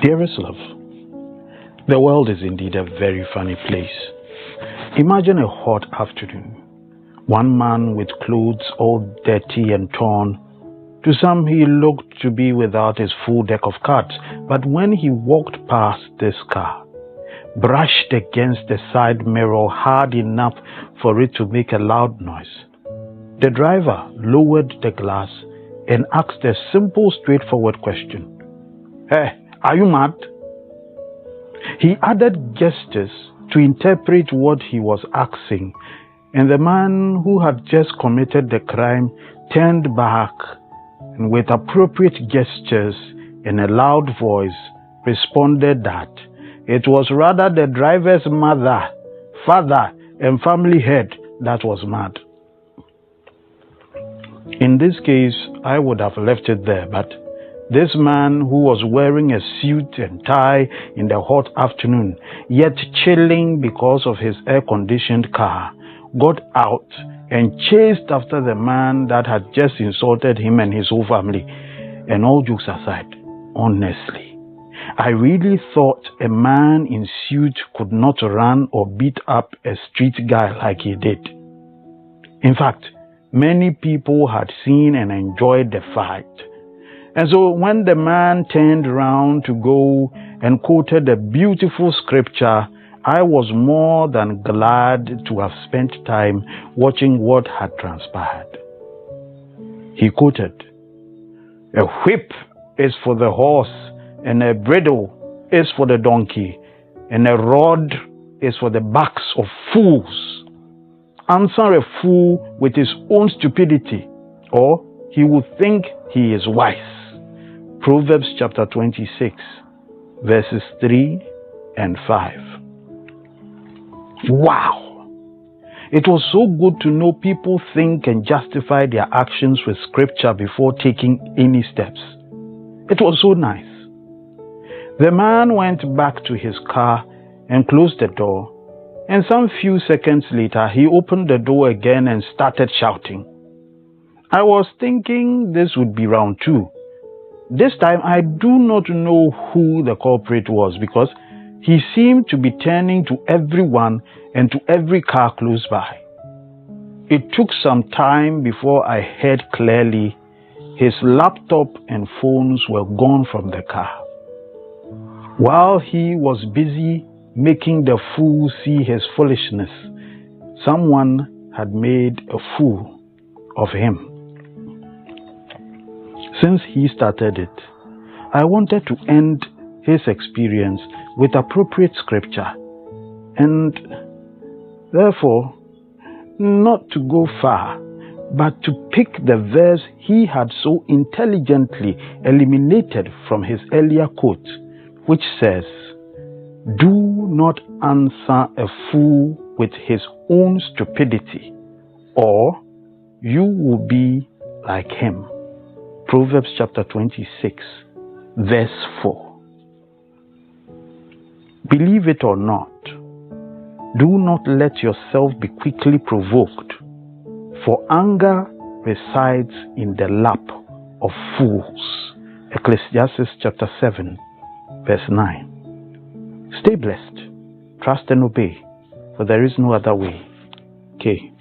Dearest love, the world is indeed a very funny place. Imagine a hot afternoon. One man with clothes all dirty and torn. To some, he looked to be without his full deck of cards, but when he walked past this car, brushed against the side mirror hard enough for it to make a loud noise, the driver lowered the glass and asked a simple, straightforward question. Hey, are you mad? He added gestures to interpret what he was asking, and the man who had just committed the crime turned back and with appropriate gestures and a loud voice responded that it was rather the driver's mother, father, and family head that was mad. In this case, I would have left it there, but this man who was wearing a suit and tie in the hot afternoon, yet chilling because of his air-conditioned car, got out and chased after the man that had just insulted him and his whole family. And all jokes aside, honestly, I really thought a man in suit could not run or beat up a street guy like he did. In fact, many people had seen and enjoyed the fight. And so when the man turned around to go and quoted a beautiful scripture, I was more than glad to have spent time watching what had transpired. He quoted, "A whip is for the horse, and a bridle is for the donkey, and a rod is for the backs of fools. Answer a fool with his own stupidity, or he will think he is wise." Proverbs chapter 26, verses 3 and 5. Wow! It was so good to know people think and justify their actions with scripture before taking any steps. It was so nice. The man went back to his car and closed the door, and some few seconds later he opened the door again and started shouting. I was thinking this would be round 2. This time I do not know who the culprit was because he seemed to be turning to everyone and to every car close by. It took some time before I heard clearly his laptop and phones were gone from the car. While he was busy making the fool see his foolishness, someone had made a fool of him. Since he started it, I wanted to end his experience with appropriate scripture and therefore not to go far, but to pick the verse he had so intelligently eliminated from his earlier quote, which says, "Do not answer a fool with his own stupidity, or you will be like him." Proverbs chapter 26, verse 4. Believe it or not, do not let yourself be quickly provoked, for anger resides in the lap of fools. Ecclesiastes chapter 7, verse 9. Stay blessed, trust and obey, for there is no other way. Okay.